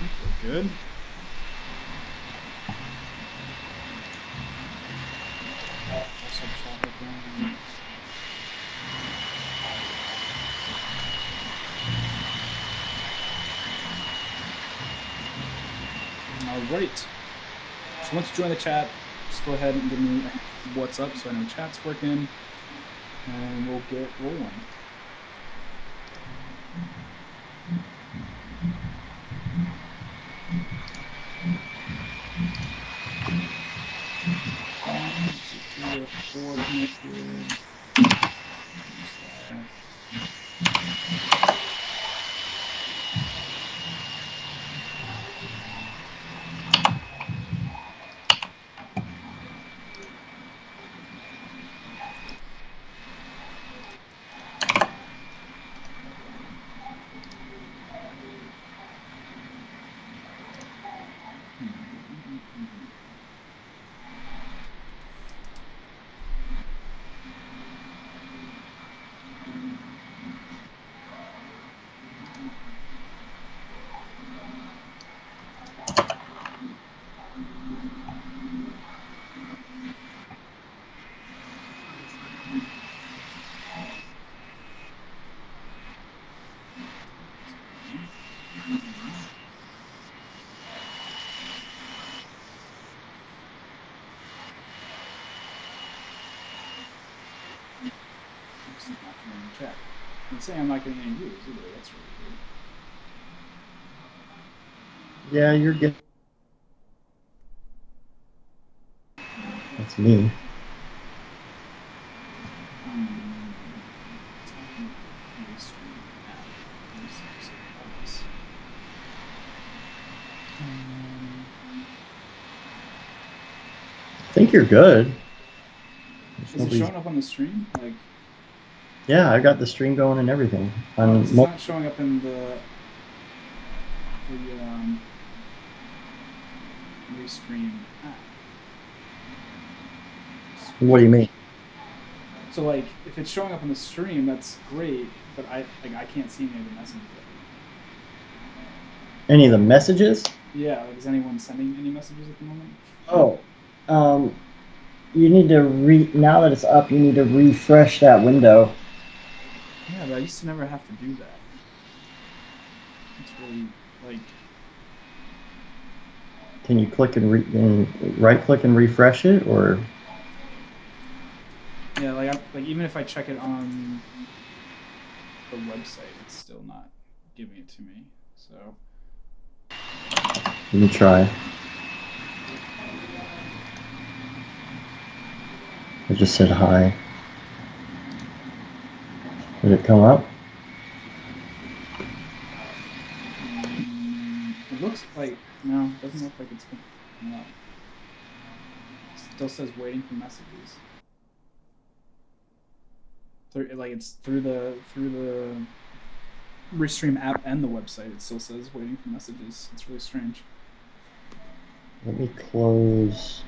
We're good. Also chat open. All right. So once you join the chat, just go ahead and give me what's up so I know chat's working, and we'll get rolling. Three or four connected. Chat. I'm saying I'm not getting any views either. That's really weird. Yeah, you're good. That's me. I think you're good. Is it showing up on the stream? Like, yeah, I got the stream going and everything. It's not showing up in the Restream app. What do you mean? So like, if it's showing up on the stream, that's great, but I can't see any of the messages. Any of the messages? Yeah, like, is anyone sending any messages at the moment? Oh, you need to now that it's up, you need to refresh that window. Yeah, but I used to never have to do that. It's really like. Can you click and right click and refresh it, or? Yeah, like even if I check it on the website, it's still not giving it to me. So. Let me try. I just said hi. Did it come up? It looks like no, it doesn't look like it's coming up. It still says waiting for messages. It's through the Restream app and the website. It still says waiting for messages. It's really strange. Let me close.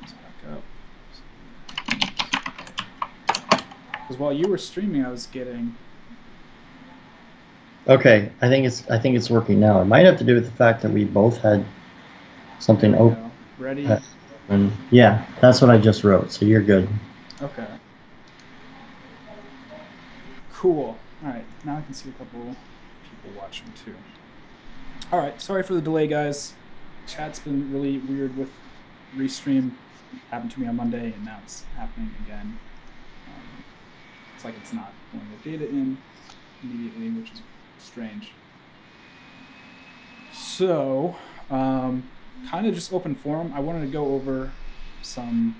Let's back up. Because while you were streaming, I was getting. Okay, I think it's working now. It might have to do with the fact that we both had something open. Ready? Yeah, that's what I just wrote. So you're good. Okay. Cool. All right, now I can see a couple people watching too. All right, sorry for the delay, guys. Chat's been really weird with Restream. Happened to me on Monday, and now it's happening again. It's like it's not pulling the data in immediately, which is strange. So, kind of just open forum. I wanted to go over some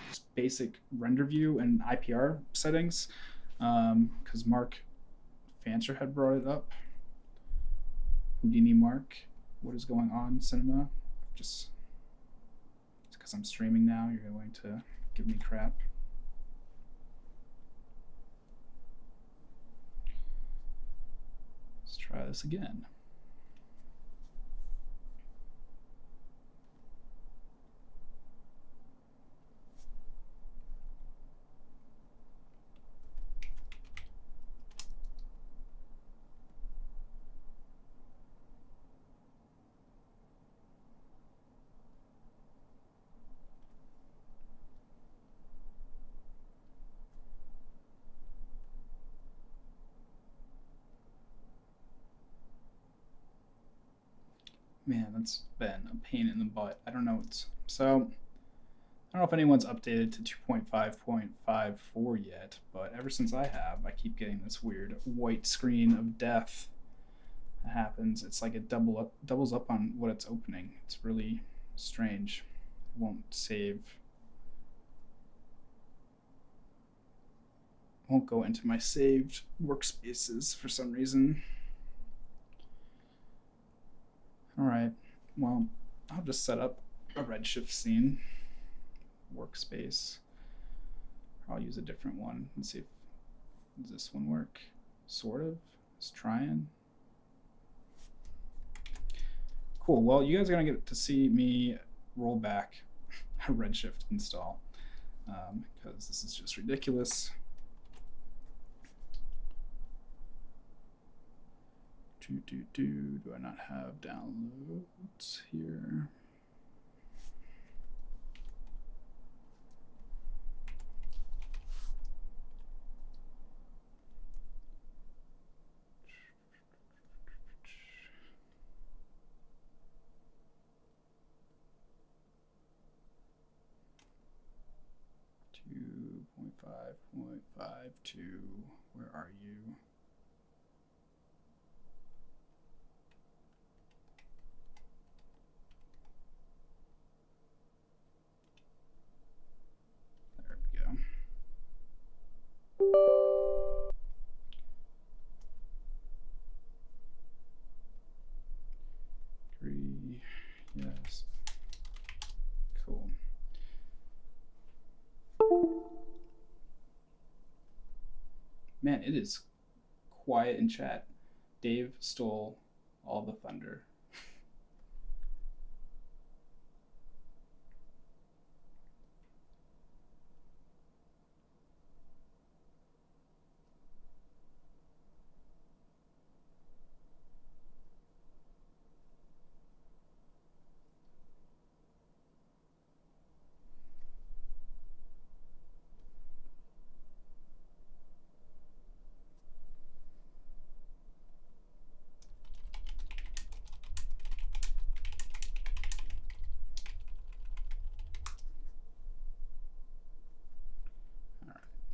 just basic render view and IPR settings because Mark Fancher had brought it up. Houdini Mark, what is going on, Cinema? Just because I'm streaming now, you're going to give me crap. Let's try this again. Man, that's been a pain in the butt. I don't know. So I don't know if anyone's updated to 2.5.54 yet, but ever since I have, I keep getting this weird white screen of death that happens. It's like it doubles up on what it's opening. It's really strange. It won't save. Won't go into my saved workspaces for some reason. All right. Well, I'll just set up a Redshift scene workspace. I'll use a different one. Let's see if does this one work. Sort of. It's trying. Cool. Well, you guys are gonna get to see me roll back a Redshift install because this is just ridiculous. Do I not have downloads here? Two 5.52. Where are you? There we go. Agree. Yes. Cool. Man, it is quiet in chat. Dave stole all the thunder.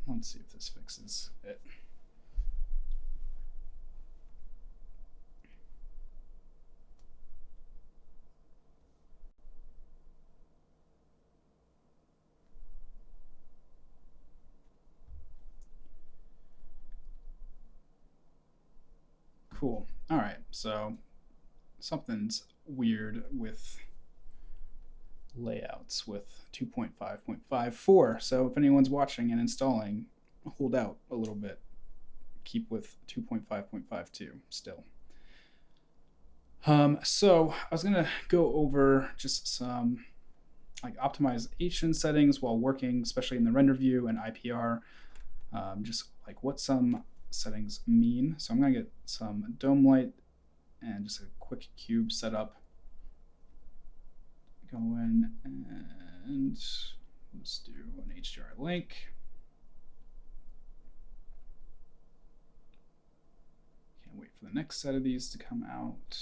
Let's see if this fixes it. Cool. All right. So something's weird with layouts with 2.5.54. So if anyone's watching and installing, hold out a little bit. Keep with 2.5.52 still. So I was gonna go over just some like optimization settings while working, especially in the render view and IPR. Just like what some settings mean. So I'm gonna get some dome light and just a quick cube setup. Go in and let's do an HDRI link. Can't wait for the next set of these to come out.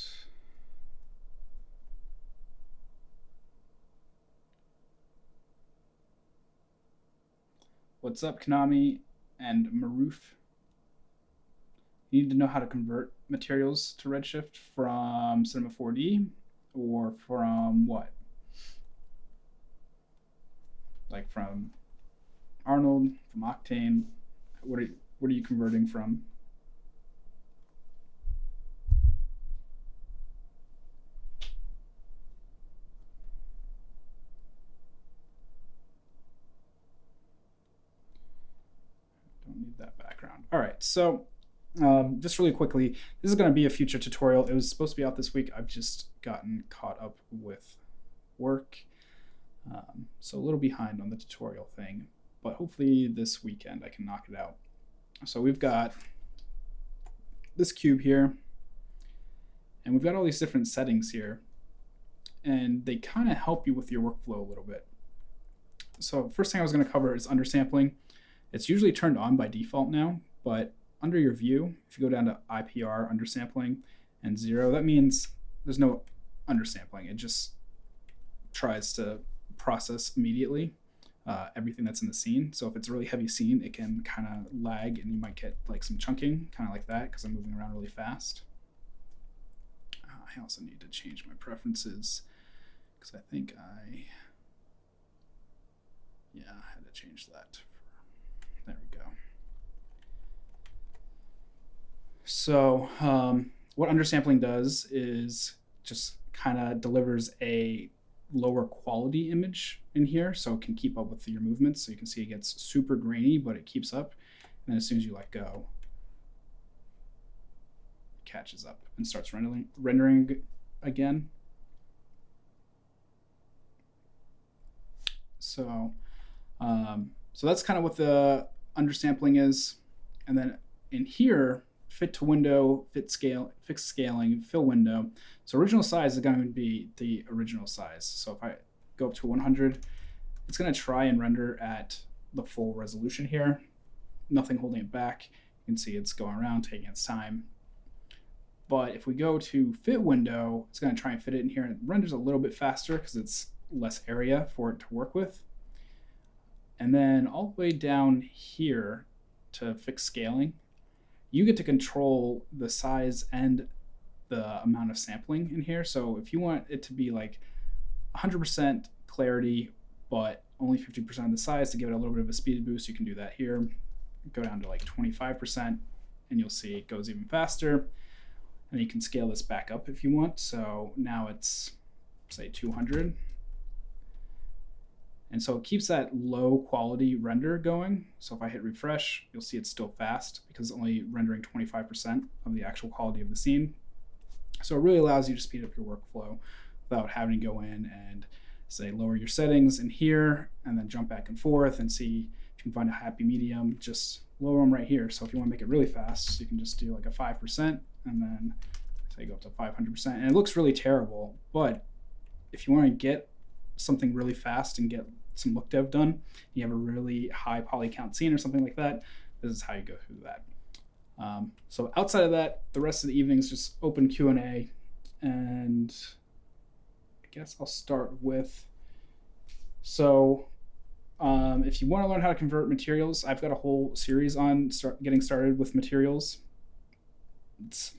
What's up, Konami and Maroof? You need to know how to convert materials to Redshift from Cinema 4D or from what? Like from Arnold, from Octane? What are you converting from? Don't need that background. All right, so just really quickly, this is going to be a future tutorial. It was supposed to be out this week. I've just gotten caught up with work. So a little behind on the tutorial thing, but hopefully this weekend I can knock it out. So we've got this cube here, and we've got all these different settings here, and they kind of help you with your workflow a little bit. So first thing I was going to cover is undersampling. It's usually turned on by default now, but under your view, if you go down to IPR undersampling and 0, that means there's no undersampling. It just tries to process immediately everything that's in the scene. So if it's a really heavy scene, it can kind of lag and you might get like some chunking, kind of like that, because I'm moving around really fast. I also need to change my preferences because I think I had to change that. There we go. So what undersampling does is just kind of delivers a lower quality image in here so it can keep up with your movements. So you can see it gets super grainy, but it keeps up. And then as soon as you let go, it catches up and starts rendering again. So that's kind of what the undersampling is. And then in here, fit to window, fixed scaling, fill window. So original size is going to be the original size. So if I go up to 100, it's going to try and render at the full resolution here. Nothing holding it back. You can see it's going around, taking its time. But if we go to fit window, it's going to try and fit it in here, and it renders a little bit faster because it's less area for it to work with. And then all the way down here to fixed scaling, you get to control the size and the amount of sampling in here. So if you want it to be like 100% clarity, but only 50% of the size to give it a little bit of a speed boost, you can do that here. Go down to like 25%, and you'll see it goes even faster. And you can scale this back up if you want. So now it's, say, 200. And so it keeps that low quality render going. So if I hit refresh, you'll see it's still fast because it's only rendering 25% of the actual quality of the scene. So it really allows you to speed up your workflow without having to go in and say lower your settings in here and then jump back and forth and see if you can find a happy medium. Just lower them right here. So if you want to make it really fast, you can just do like a 5% and then say go up to 500%. And it looks really terrible, but if you want to get something really fast and get some look dev done, you have a really high poly count scene or something like that, this is how you go through that. So outside of that, the rest of the evening is just open Q&A, and I guess I'll start with, so if you want to learn how to convert materials, I've got a whole series on getting started with materials. It's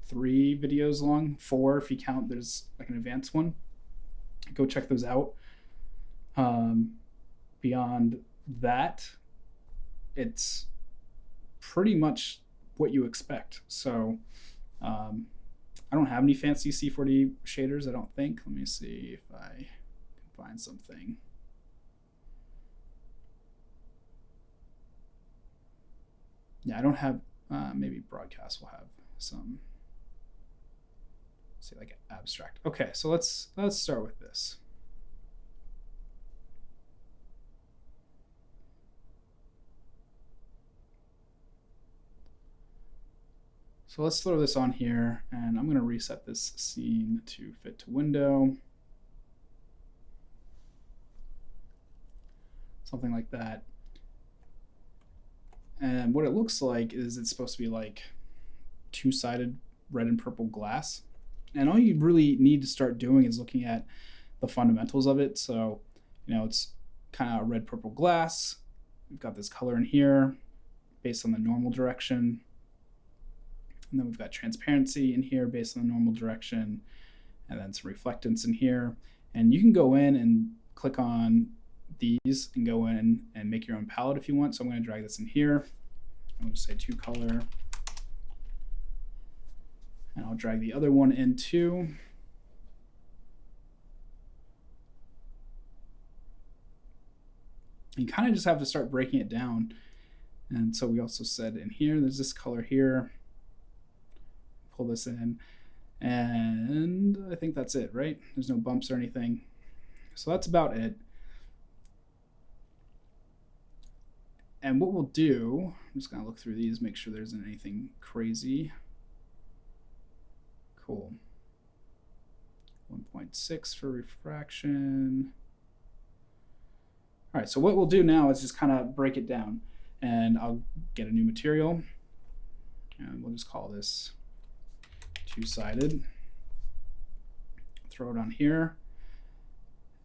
3 videos long, 4 if you count there's like an advanced one. Go check those out. Beyond that, it's pretty much what you expect. So I don't have any fancy C4D shaders, I don't think. Let me see if I can find something. Yeah, I don't have, maybe Broadcast will have some, say like abstract. Okay, so let's start with this. So let's throw this on here, and I'm going to reset this scene to fit to window. Something like that. And what it looks like is it's supposed to be like 2-sided red and purple glass. And all you really need to start doing is looking at the fundamentals of it. So, it's kind of red-purple glass. We've got this color in here based on the normal direction. And then we've got transparency in here based on the normal direction. And then some reflectance in here. And you can go in and click on these and go in and make your own palette if you want. So I'm going to drag this in here. I'll just say 2 color. And I'll drag the other one in too. You kind of just have to start breaking it down. And so we also said in here, there's this color here. Pull this in. And I think that's it, right? There's no bumps or anything. So that's about it. And what we'll do, I'm just going to look through these, make sure there isn't anything crazy. Cool. 1.6 for refraction. All right, so what we'll do now is just kind of break it down. And I'll get a new material. And we'll just call this 2-sided. throw it on here.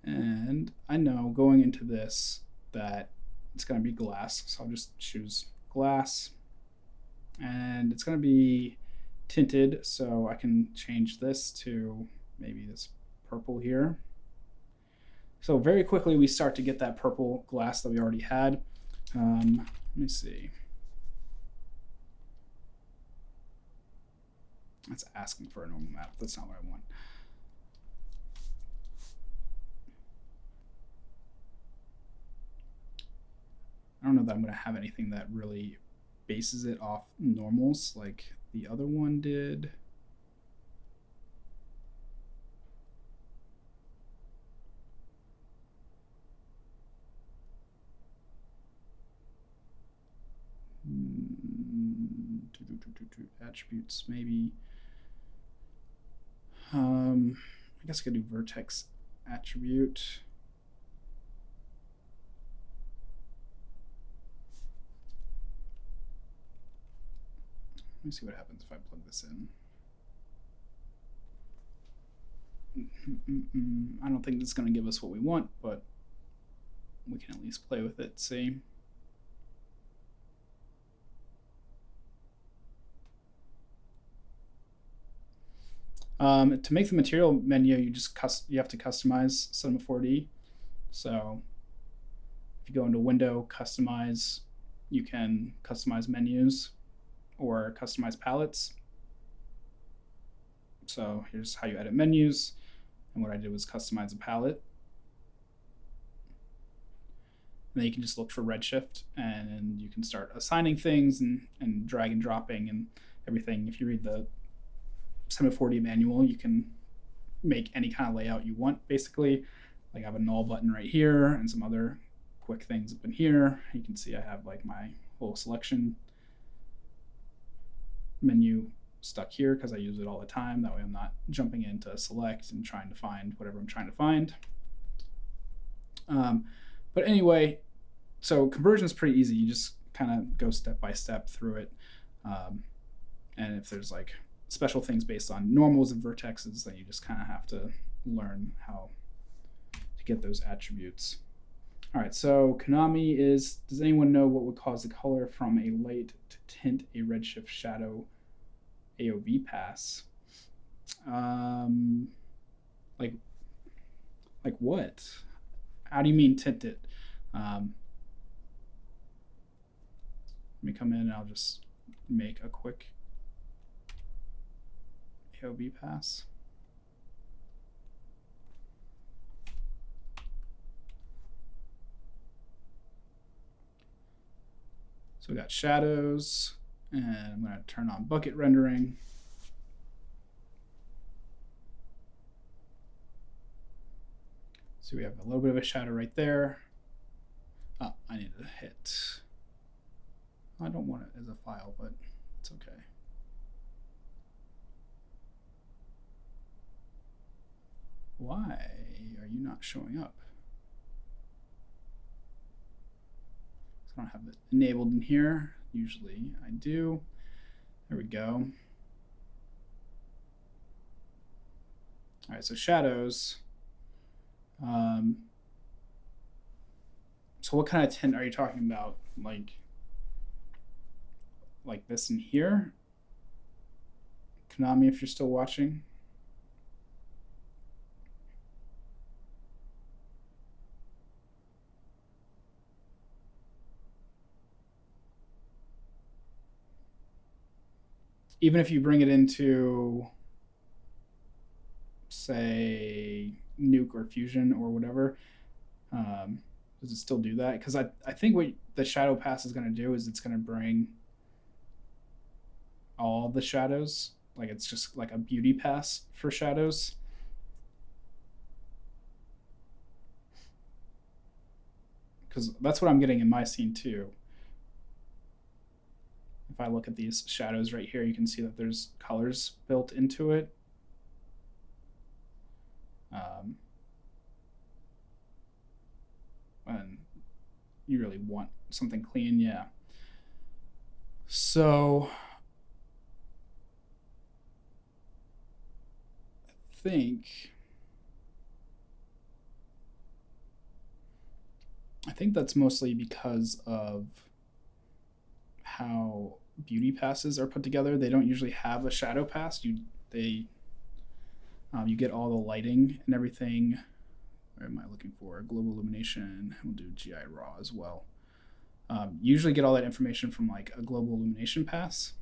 And I know going into this that it's going to be glass, so I'll just choose glass. And it's going to be tinted, so I can change this to maybe this purple here. So very quickly we start to get that purple glass that we already had. Let me see. That's asking for a normal map. That's not what I want. I don't know that I'm going to have anything that really bases it off normals like the other one did. Attributes, maybe. I guess I could do vertex attribute. Let me see what happens if I plug this in. I don't think this is going to give us what we want, but we can at least play with it, see. To make the material menu, you have to customize Cinema 4D. So if you go into Window, Customize, you can customize menus or customize palettes. So here's how you edit menus. And what I did was customize a palette. And then you can just look for Redshift, and you can start assigning things and drag and dropping and everything. If you read the Cinema 4D manual, you can make any kind of layout you want, basically. Like I have a null button right here and some other quick things up in here. You can see I have like my whole selection menu stuck here because I use it all the time. That way I'm not jumping into select and trying to find whatever I'm trying to find. But anyway, so conversion is pretty easy. You just kind of go step by step through it. And if there's like special things based on normals and vertexes, then you just kind of have to learn how to get those attributes. All right, so Konami is, does anyone know what would cause the color from a light to tint a redshift shadow AOV pass? Like what? How do you mean tint it? Let me come in and I'll just make a quick AOV pass. So we got shadows, and I'm going to turn on bucket rendering. So we have a little bit of a shadow right there. Oh, I need to hit. I don't want it as a file, but it's okay. Why are you not showing up? I don't have it enabled in here. Usually I do. There we go. All right, so shadows. So what kind of tint are you talking about? Like this in here? Konami, if you're still watching. Even if you bring it into, say, Nuke or Fusion or whatever, does it still do that? Because I think what the shadow pass is going to do is it's going to bring all the shadows. Like it's just like a beauty pass for shadows. Because that's what I'm getting in my scene too. If I look at these shadows right here, you can see that there's colors built into it. And you really want something clean, yeah. So I think I think that's mostly because of how beauty passes are put together. They don't usually have a shadow pass. You get all the lighting and everything. Where am I looking for? Global illumination. We'll do GI raw as well. Usually get all that information from like a global illumination pass.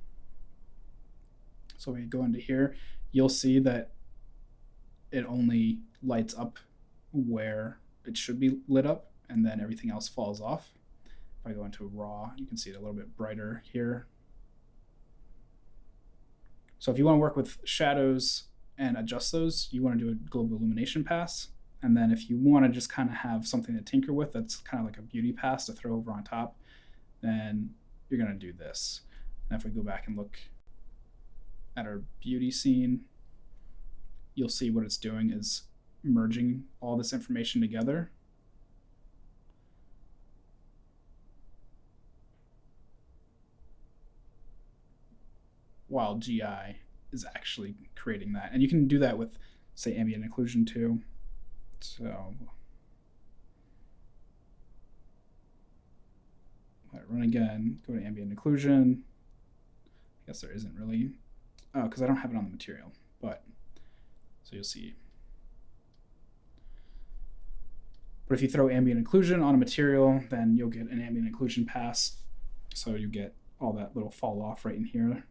So when you go into here, you'll see that it only lights up where it should be lit up, and then everything else falls off. If I go into raw, you can see it a little bit brighter here. So if you want to work with shadows and adjust those, you want to do a global illumination pass. And then if you want to just kind of have something to tinker with that's kind of like a beauty pass to throw over on top, then you're going to do this. And if we go back and look at our beauty scene, you'll see what it's doing is merging all this information together. While GI is actually creating that. And you can do that with, say, ambient occlusion too. So let it run again, go to ambient occlusion. I guess there isn't really, because I don't have it on the material, but so you'll see. But if you throw ambient occlusion on a material, then you'll get an ambient occlusion pass. So you get all that little fall off right in here,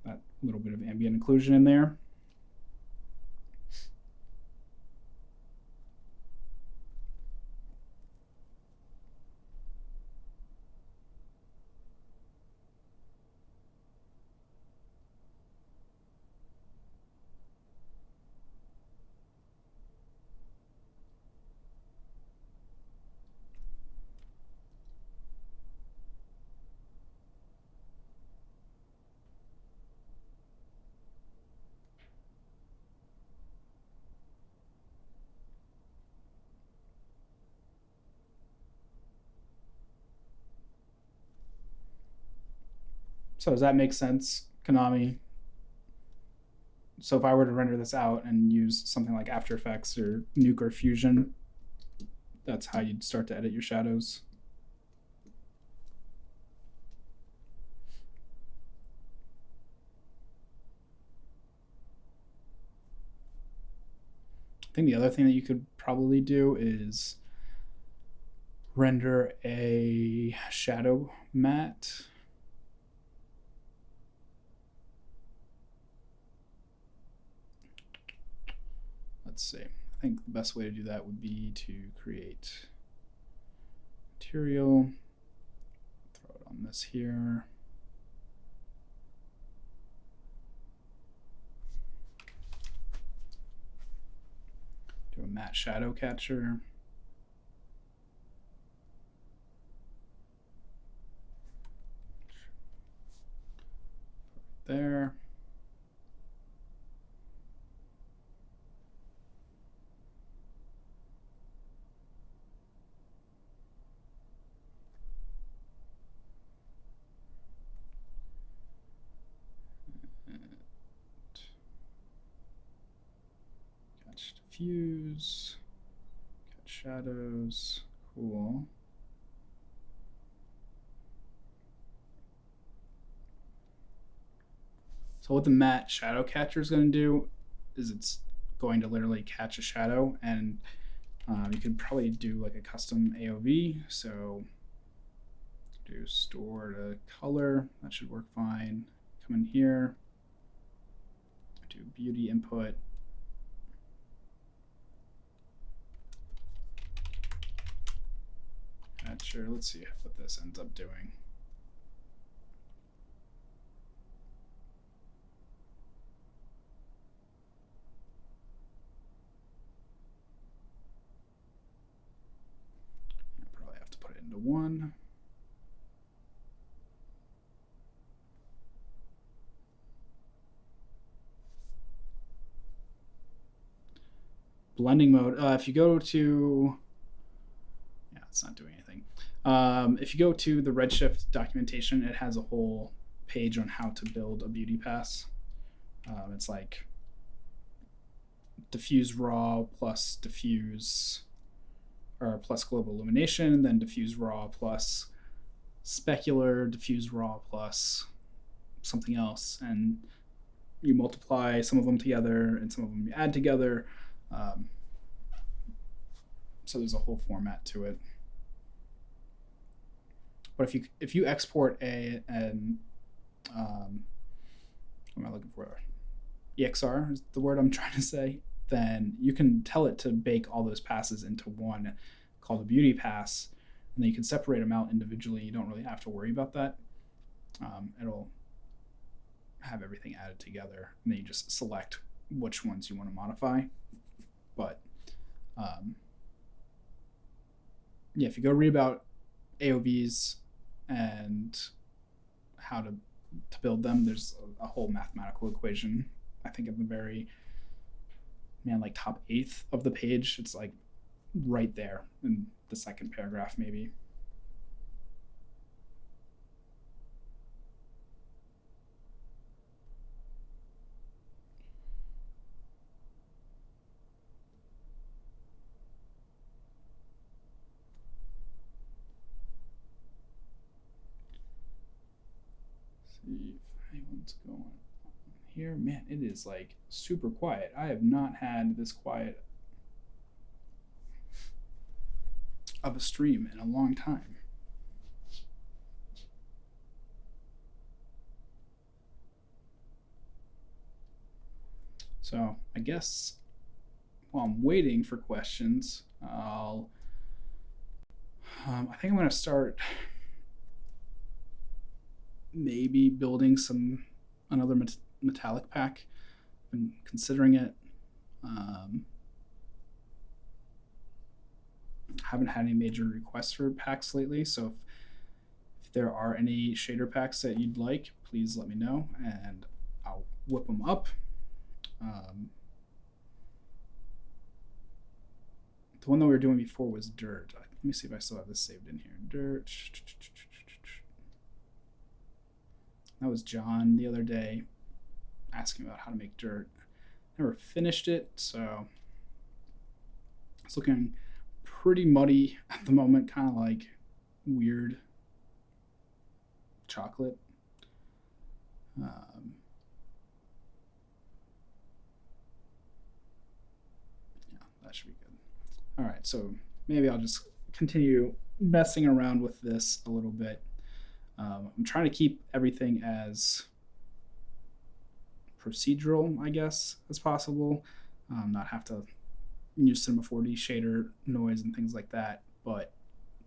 that little bit of ambient occlusion in there. So does that make sense, Konami? So if I were to render this out and use something like After Effects or Nuke or Fusion, that's how you'd start to edit your shadows. I think the other thing that you could probably do is render a shadow matte. Let's see. I think the best way to do that would be to create material, throw it on this here. Do a matte shadow catcher. Put it there. Diffuse, catch shadows, cool. So what the matte shadow catcher is going to do is it's going to literally catch a shadow, and you could probably do like a custom AOV. So do store to color, that should work fine. Come in here, do beauty input. Sure, let's see what this ends up doing. I probably have to put it into 1. Blending mode. If you go to, yeah, it's not doing anything. If you go to the Redshift documentation, it has a whole page on how to build a beauty pass. It's like diffuse raw plus diffuse or plus global illumination, then diffuse raw plus specular, diffuse raw plus something else, and you multiply some of them together and some of them you add together. So there's a whole format to it. But if you export what am I looking for? EXR is the word I'm trying to say. Then you can tell it to bake all those passes into one called a beauty pass, and then you can separate them out individually. You don't really have to worry about that. It'll have everything added together, and then you just select which ones you want to modify. But yeah, if you go read about AOVs and how to build them, there's a whole mathematical equation. I think in the very like top eighth of the page, it's like right there in the second paragraph maybe. See if anyone's going here. Man, it is like super quiet. I have not had this quiet of a stream in a long time. So I guess while I'm waiting for questions, I think I'm going to start maybe building another metallic pack. I've been considering it. Haven't had any major requests for packs lately, so if there are any shader packs that you'd like, please let me know and I'll whip them up. The one that we were doing before was dirt. Let me see if I still have this saved in here. Dirt. That was John the other day asking about how to make dirt. Never finished it, so it's looking pretty muddy at the moment, kind of like weird chocolate. Yeah, that should be good. All right, so maybe I'll just continue messing around with this a little bit. I'm trying to keep everything as procedural, I guess, as possible. Not have to use Cinema 4D shader noise and things like that, but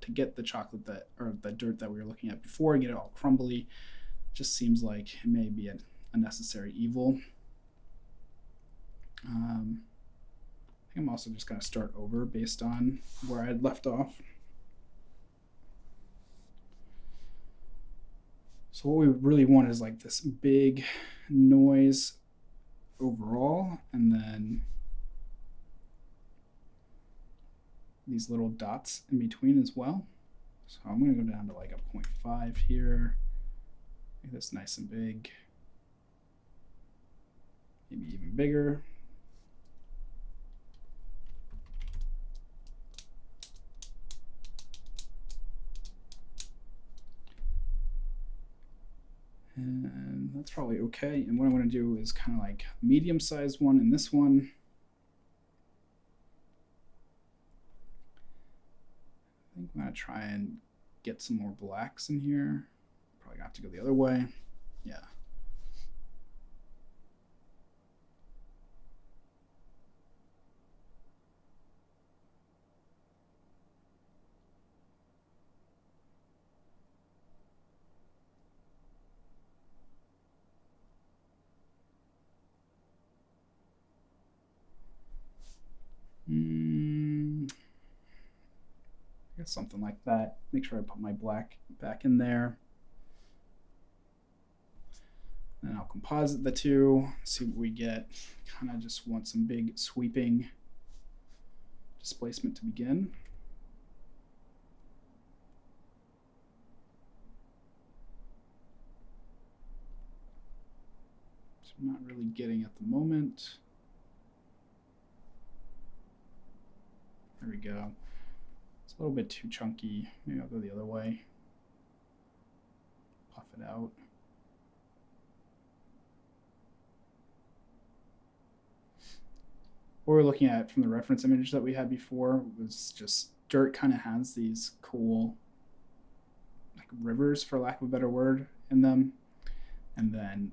to get the chocolate or the dirt that we were looking at before and get it all crumbly, just seems like it may be a necessary evil. I think I'm also just going to start over based on where I had left off. So what we really want is like this big noise overall, and then these little dots in between as well. So I'm going to go down to like a 0.5 here. Make this nice and big. Maybe even bigger. And that's probably okay. And what I'm going to do is kind of like medium-sized one in this one. I think I'm going to try and get some more blacks in here. Probably have to go the other way. Yeah. I guess something like that. Make sure I put my black back in there. Then I'll composite the two, see what we get. Kind of just want some big sweeping displacement to begin. So I'm not really getting at the moment. There we go. a little bit too chunky. Maybe I'll go the other way. Puff it out. What we're looking at from the reference image that we had before was just dirt kind of has these cool like rivers, for lack of a better word, in them. And then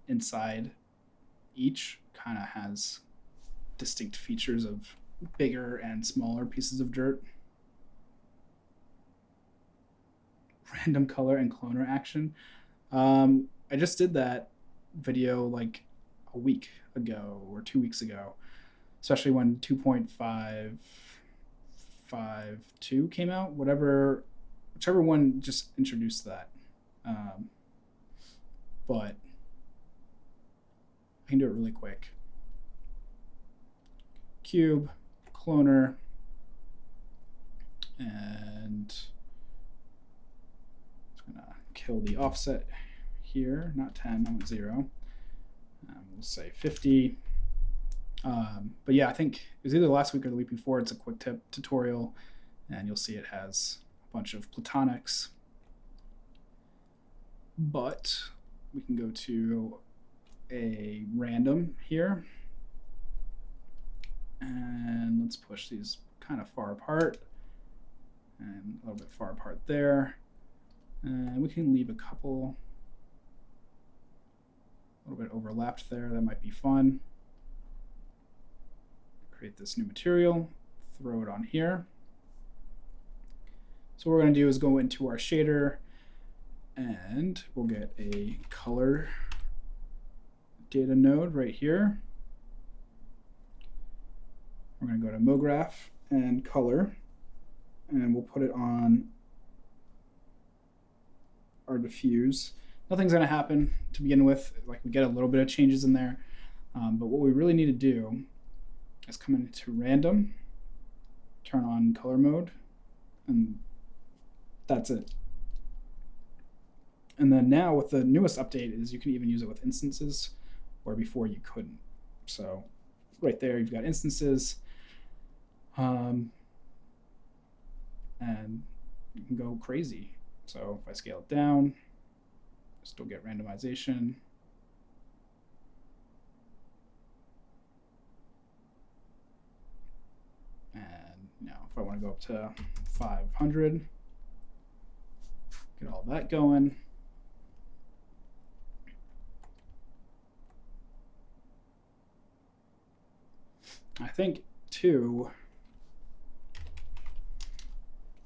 inside each kind of has distinct features of bigger and smaller pieces of dirt. Random color and cloner action. I just did that video like a week ago or 2 weeks ago, especially when 2.552 came out, whichever one just introduced that. But I can do it really quick. Cube, cloner, and it's gonna kill the offset here, not 10, I want 0. We'll say 50. But yeah, I think it was either last week or the week before. It's a quick tip tutorial, and you'll see it has a bunch of platonics. But we can go to a random here, and let's push these kind of far apart and a little bit far apart there. And we can leave a couple a little bit overlapped there. That might be fun. Create this new material, throw it on here. So what we're going to do is go into our shader, and we'll get a color data node right here. We're going to go to Brograph and color, and we'll put it on our diffuse. Nothing's going to happen to begin with. Like, we get a little bit of changes in there, but what we really need to do is come into random, turn on color mode, and that's it. And then now with the newest update is you can even use it with instances, where before you couldn't. So right there you've got instances, and you can go crazy. So if I scale it down, still get randomization. And now if I want to go up to 500, get all that going. I think too,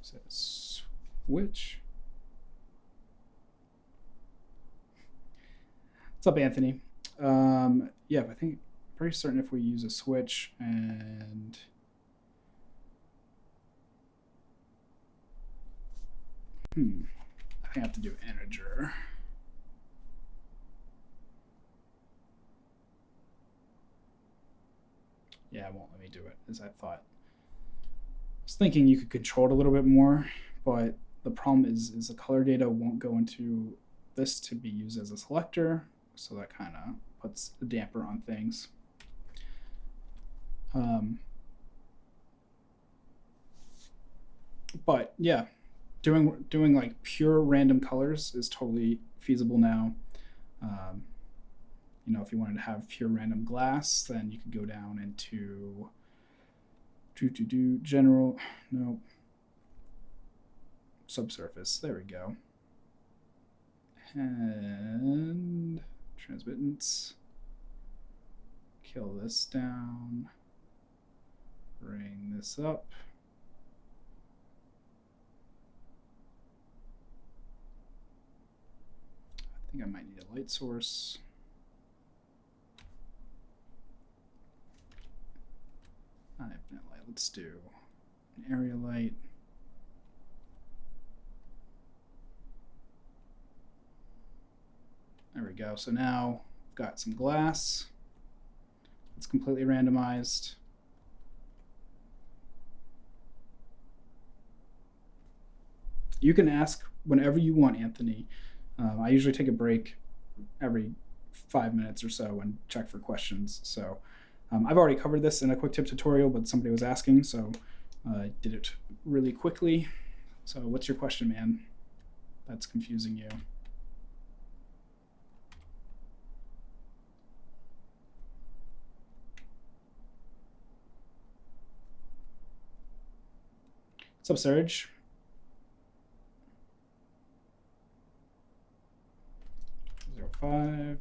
says switch. What's up, Anthony? Yeah, I think pretty certain if we use a switch and I think I have to do integer. Yeah, it won't let me do it as I thought. I was thinking you could control it a little bit more, but the problem is the color data won't go into this to be used as a selector, so that kind of puts a damper on things. But yeah, doing like pure random colors is totally feasible now. You know, if you wanted to have pure random glass, then you could go down into general, no, subsurface. There we go. And transmittance. Kill this down. Bring this up. I think I might need a light source. Not infinite light. Let's do an area light. There we go. So now I've got some glass. It's completely randomized. You can ask whenever you want, Anthony. I usually take a break every 5 minutes or so and check for questions. So I've already covered this in a quick tip tutorial, but somebody was asking, so I did it really quickly. So what's your question, man? That's confusing you. What's up, Serge? Five.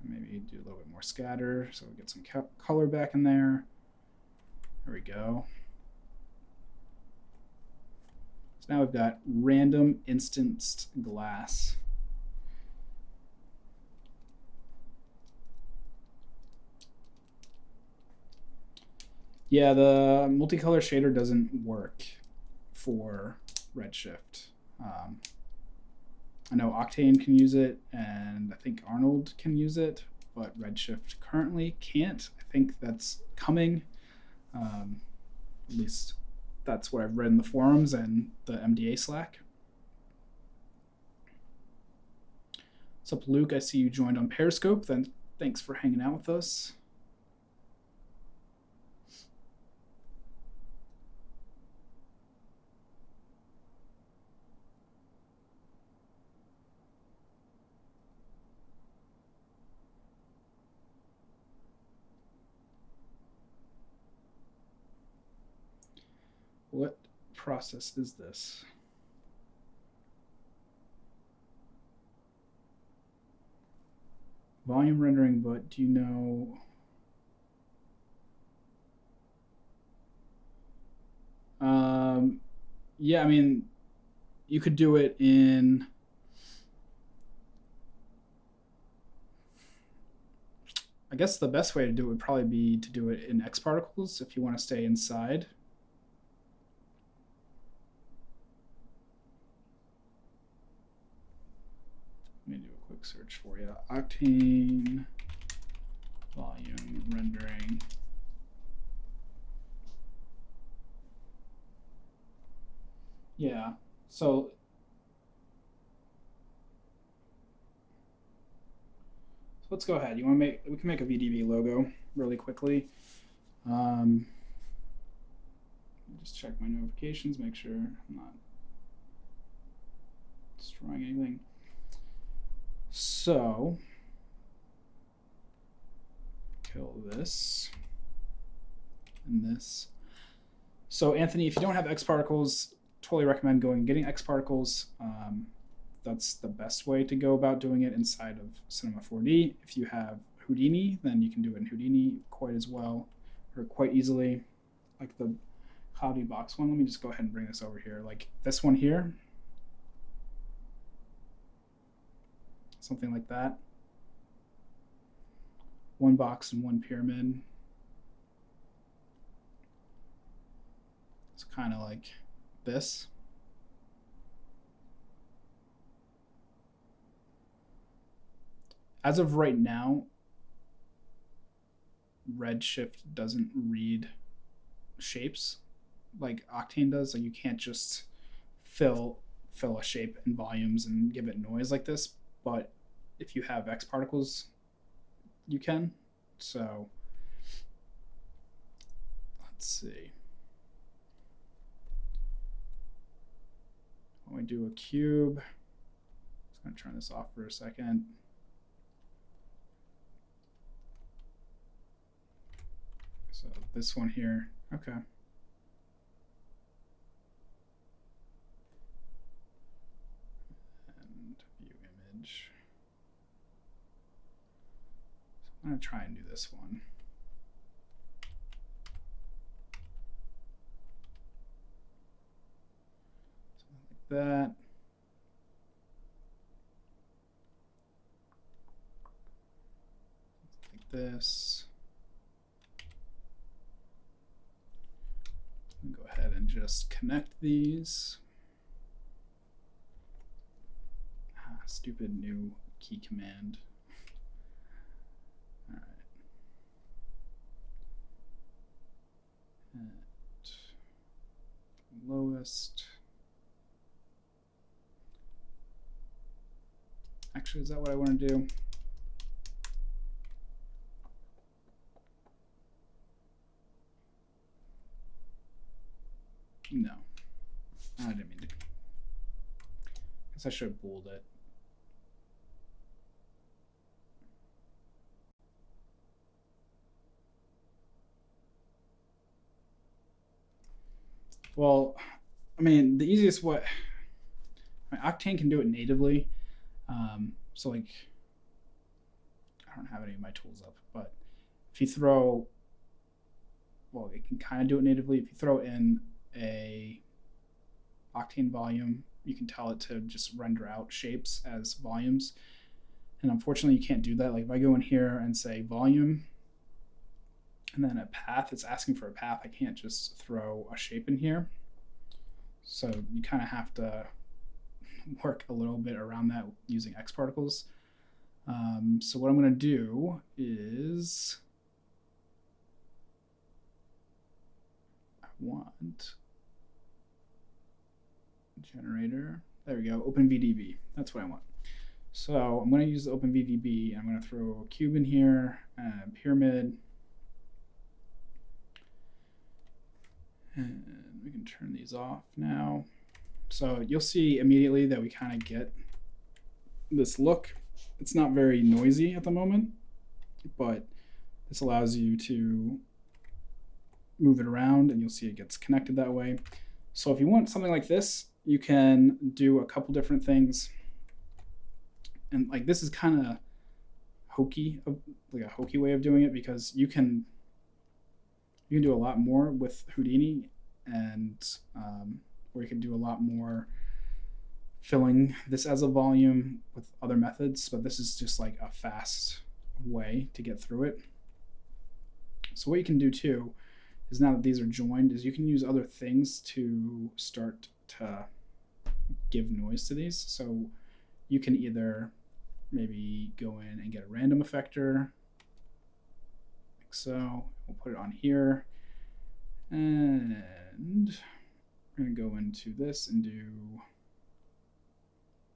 Maybe do a little bit more scatter so we get some color back in there. There we go. So now we've got random instanced glass. Yeah, the multicolor shader doesn't work for Redshift. I know Octane can use it, and I think Arnold can use it, but Redshift currently can't. I think that's coming. At least that's what I've read in the forums and the MDA Slack. What's up, Luke? I see you joined on Periscope. Then thanks for hanging out with us. What process is this? Volume rendering, but do you know? Yeah, I mean, you could do it in. I guess the best way to do it would probably be to do it in X particles if you want to stay inside. Let me do a quick search for you. Octane volume rendering. Yeah, so let's go ahead. We can make a VDB logo really quickly. Just check my notifications, make sure I'm not destroying anything. So kill this and this. So Anthony, if you don't have X particles, totally recommend going and getting X particles. That's the best way to go about doing it inside of Cinema 4D. If you have Houdini, then you can do it in Houdini quite as well, or quite easily. Like the cloudy box one. Let me just go ahead and bring this over here. Like this one here. Something like that. One box and one pyramid. It's kind of like this. As of right now, Redshift doesn't read shapes like Octane does. Like you can't just fill a shape in volumes and give it noise like this. But if you have X particles, you can. So let's see. When we do a cube, I'm just going to turn this off for a second. So this one here, okay. And view image. So I'm going to try and do this one. Something like that. Something like this. Go ahead and just connect these. Stupid new key command. All right. At lowest. Actually, is that what I want to do? I didn't mean to. I guess I should have bolded it. Well, I mean, the easiest way, I mean, Octane can do it natively. So like, I don't have any of my tools up, but if you throw, well, it can kind of do it natively. If you throw in a Octane volume, you can tell it to just render out shapes as volumes. And unfortunately, you can't do that. Like if I go in here and say volume, and then a path, it's asking for a path. I can't just throw a shape in here. So you kind of have to work a little bit around that using X particles. So what I'm going to do is I want generator. There we go. Open VDB. That's what I want. So I'm going to use the open VDB. I'm going to throw a cube in here, pyramid. And we can turn these off now. So you'll see immediately that we kind of get this look. It's not very noisy at the moment, but this allows you to move it around and you'll see it gets connected that way. So if you want something like this, you can do a couple different things. And like this is kind of hokey, like a hokey way of doing it, because you can do a lot more with Houdini, and or you can do a lot more filling this as a volume with other methods, but this is just like a fast way to get through it. So what you can do too is, now that these are joined, is you can use other things to start to give noise to these. So you can either maybe go in and get a random effector, like so. We'll put it on here, and we're going to go into this and do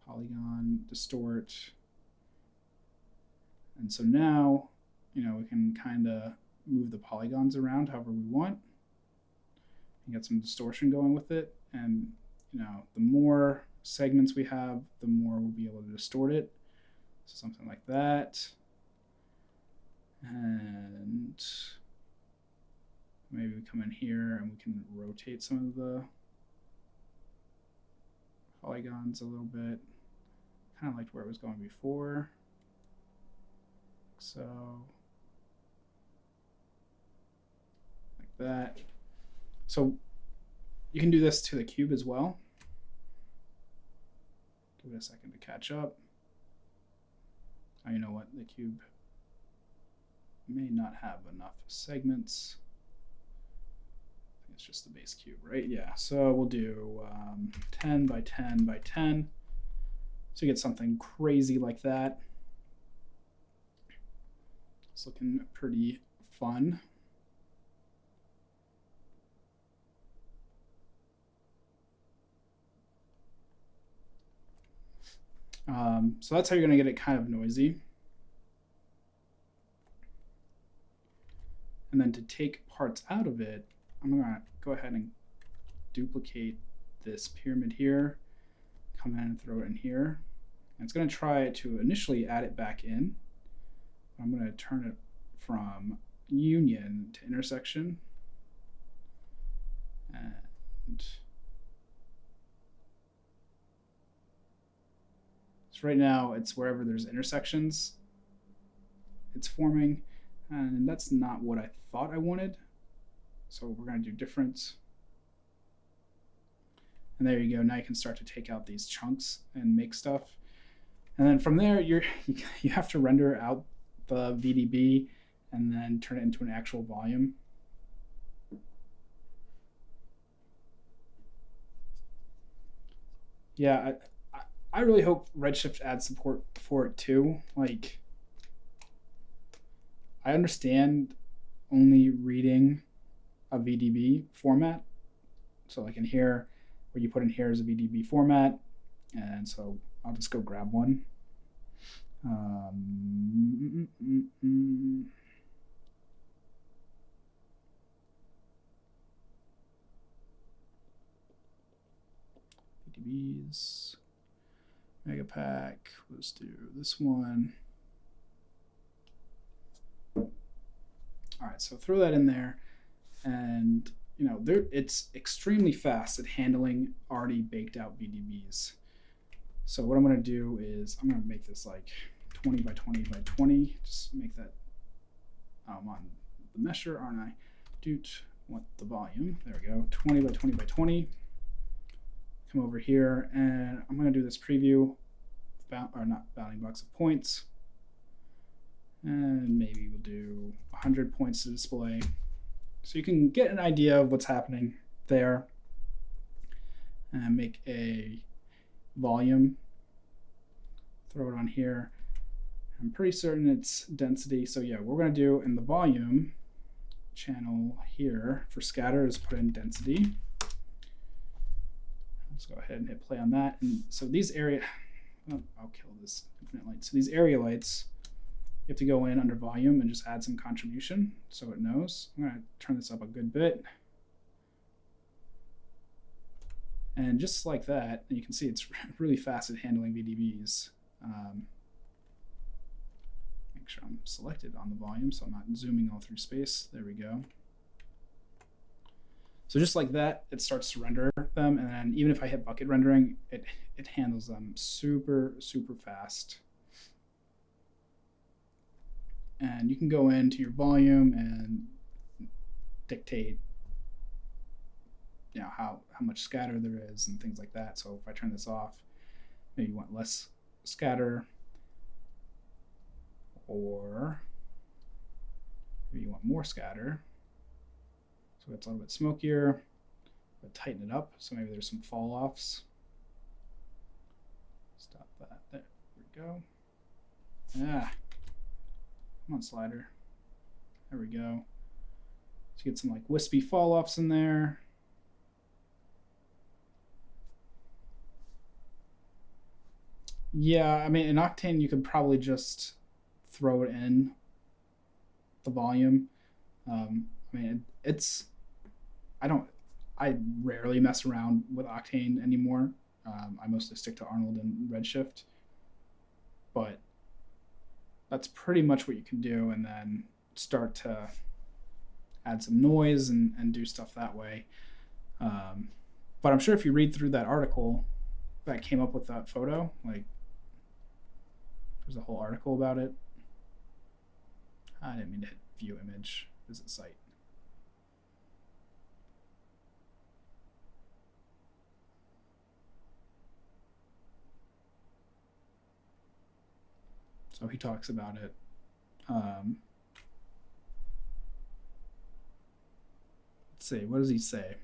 polygon, distort. And so now, we can kind of move the polygons around however we want and get some distortion going with it. And, the more segments we have, the more we'll be able to distort it. So something like that. And maybe we come in here and we can rotate some of the polygons a little bit. Kind of liked where it was going before. So, like that. So you can do this to the cube as well. Give it a second to catch up. Oh, you know what? The cube may not have enough segments. I think it's just the base cube, right? Yeah. So we'll do 10 by 10 by 10. So you get something crazy like that. It's looking pretty fun. So that's how you're going to get it kind of noisy. And then to take parts out of it, I'm going to go ahead and duplicate this pyramid here, come in and throw it in here. And it's going to try to initially add it back in. I'm going to turn it from union to intersection. And so right now it's wherever there's intersections, it's forming. And that's not what I thought I wanted. So we're going to do different. And there you go. Now you can start to take out these chunks and make stuff. And then from there, you have to render out the VDB and then turn it into an actual volume. Yeah, I really hope Redshift adds support for it too. Like, I understand only reading a VDB format. So like in here, what you put in here is a VDB format. And so I'll just go grab one. megapack. Let's do this one. All right, so throw that in there, and it's extremely fast at handling already baked out VDBs. So what I'm going to do is I'm going to make this like 20 by 20 by 20. Just make that on the mesher, aren't I? Want the volume. There we go. 20 by 20 by 20. Come over here, and I'm going to do this preview, or not bounding box of points. And maybe we'll do 100 points to display. So you can get an idea of what's happening there. And make a volume. Throw it on here. I'm pretty certain it's density. So yeah, what we're going to do in the volume channel here for scatter is put in density. Let's go ahead and hit play on that. And so these area, I'll kill this infinite light. So these area lights, you have to go in under volume and just add some contribution so it knows. I'm going to turn this up a good bit. And just like that, and you can see it's really fast at handling VDBs. Make sure I'm selected on the volume so I'm not zooming all through space. There we go. So just like that, it starts to render them. And then even if I hit bucket rendering, it handles them super, super fast. And you can go into your volume and dictate how much scatter there is and things like that. So if I turn this off, maybe you want less scatter, or maybe you want more scatter. So it's a little bit smokier, but tighten it up. So maybe there's some fall offs. Stop that. There we go. Come on, slider. There we go. So you get some like wispy fall offs in there. Yeah, I mean, in Octane, you could probably just throw it in the volume. I mean, I rarely mess around with Octane anymore. I mostly stick to Arnold and Redshift, but that's pretty much what you can do, and then start to add some noise and do stuff that way. But I'm sure if you read through that article that came up with that photo, like there's a whole article about it. I didn't mean to hit view image, visit site. So he talks about it. Let's see, what does he say?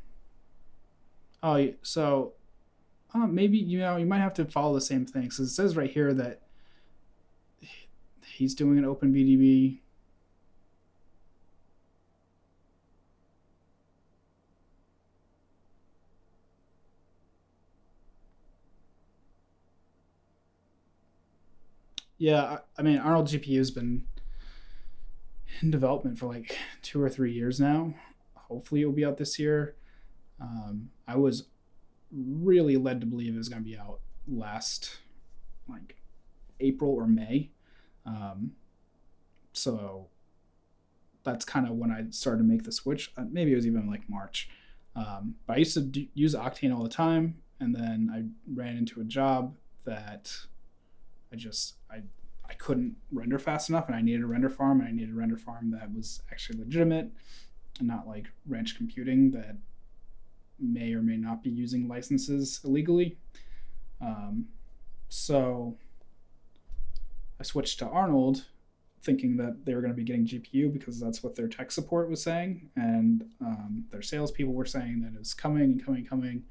Oh, so maybe you might have to follow the same thing. So it says right here that he's doing an open VDB. Yeah, I mean, Arnold GPU has been in development for like 2 or 3 years now. Hopefully it will be out this year. I was really led to believe it was going to be out last like April or May. So that's kind of when I started to make the switch. Maybe it was even like March. But I used to use Octane all the time, and then I ran into a job that I couldn't render fast enough, and I needed a render farm, and I needed a render farm that was actually legitimate and not like Ranch Computing that may or may not be using licenses illegally. So I switched to Arnold thinking that they were going to be getting GPU because that's what their tech support was saying, and their salespeople were saying that it's coming and coming,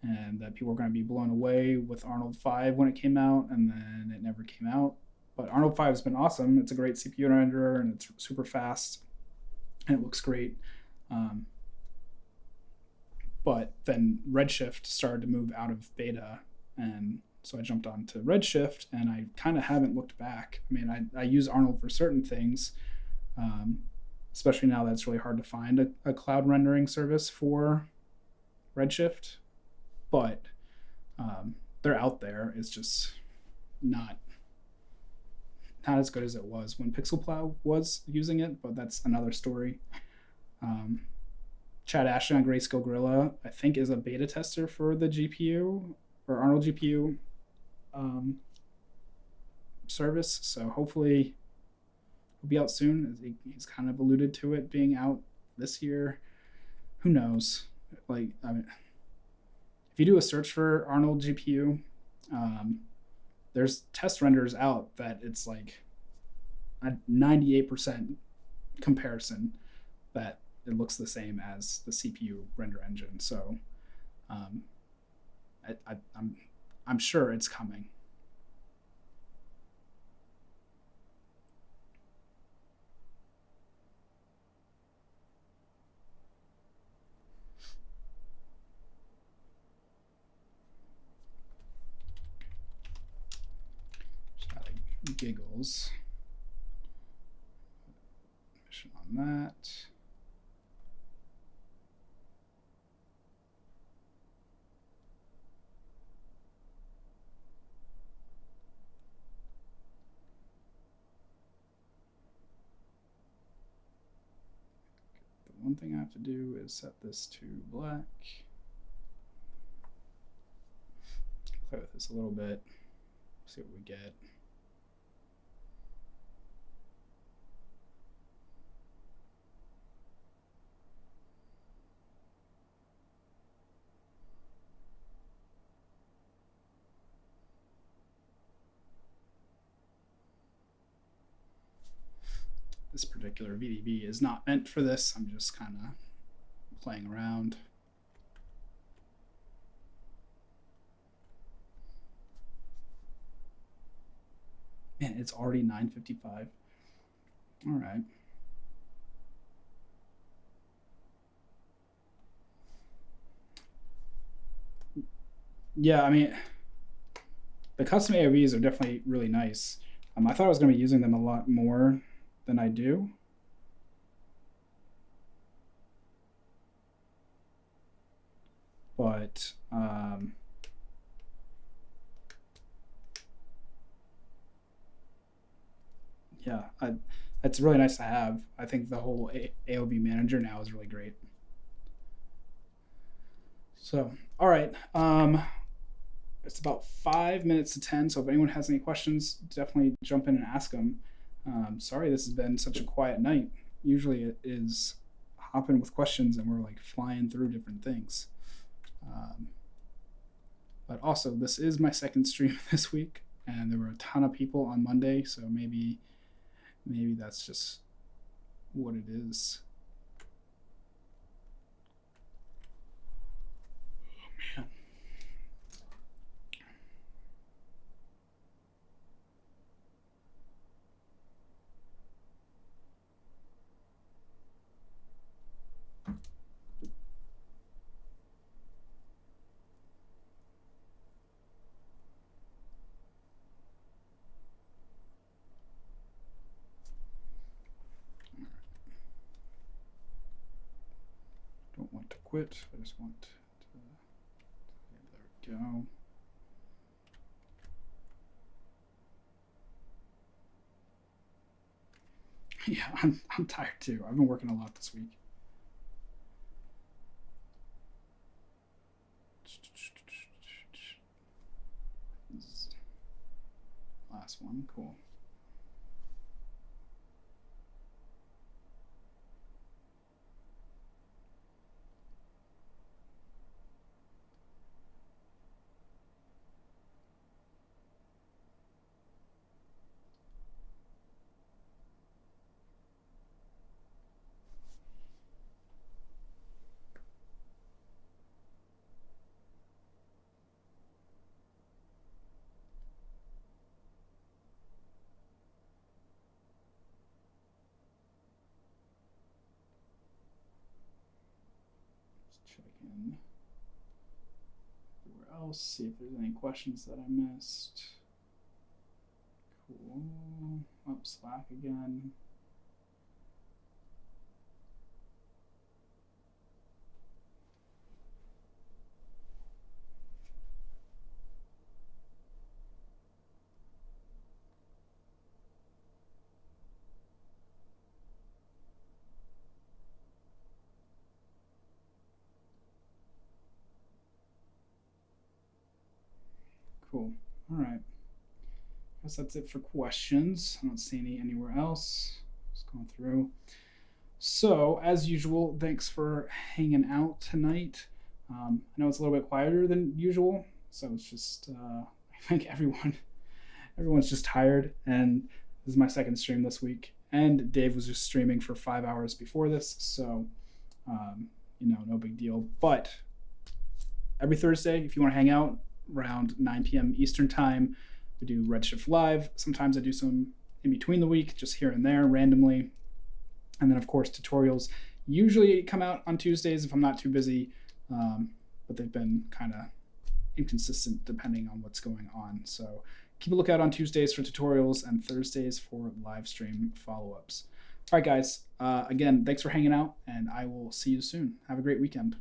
and that people were going to be blown away with Arnold 5 when it came out, and then it never came out. But Arnold 5 has been awesome. It's a great CPU renderer, and it's super fast, and it looks great. But then Redshift started to move out of beta, and so I jumped on to Redshift, and I kind of haven't looked back. I mean, I use Arnold for certain things, especially now that it's really hard to find a cloud rendering service for Redshift. But they're out there. It's just not as good as it was when PixelPlow was using it, but that's another story. Chad Ashley on Grayscale Gorilla, I think, is a beta tester for the GPU or Arnold GPU service. So hopefully it'll be out soon. He's kind of alluded to it being out this year. Who knows? Like, I mean, if you do a search for Arnold GPU, there's test renders out that it's like a 98% comparison that it looks the same as the CPU render engine. So I'm sure it's coming. Giggles. Mission on that. The one thing I have to do is set this to black. Play with this a little bit. See what we get. This particular VDB is not meant for this. I'm just kind of playing around. Man, it's already 9:55. All right. Yeah, I mean, the custom AOVs are definitely really nice. I thought I was going to be using them a lot more than I do. But yeah, it's really nice to have. I think the whole AOV manager now is really great. So, all right. It's about 5 minutes to 10. So if anyone has any questions, definitely jump in and ask them. Sorry, this has been such a quiet night. Usually it is hopping with questions and we're like flying through different things. But also, this is my second stream this week, and there were a ton of people on Monday, so maybe that's just what it is. Oh, man. Don't want to quit. I just want to. There we go. Yeah, I'm tired too. I've been working a lot this week. This is last one. Cool. Check in everywhere else, see if there's any questions that I missed. Cool. Up Slack again. Cool. All right. I guess that's it for questions. I don't see any anywhere else. Just going through. So, as usual, thanks for hanging out tonight. I know it's a little bit quieter than usual, so it's just I think everyone's just tired, and this is my second stream this week. And Dave was just streaming for 5 hours before this, so no big deal. But every Thursday, if you want to hang out around 9 p.m. Eastern time, we do Redshift Live. Sometimes I do some in between the week, just here and there, randomly. And then, of course, tutorials usually come out on Tuesdays if I'm not too busy, but they've been kind of inconsistent depending on what's going on. So keep a lookout on Tuesdays for tutorials and Thursdays for live stream follow-ups. All right, guys. Again, thanks for hanging out, and I will see you soon. Have a great weekend.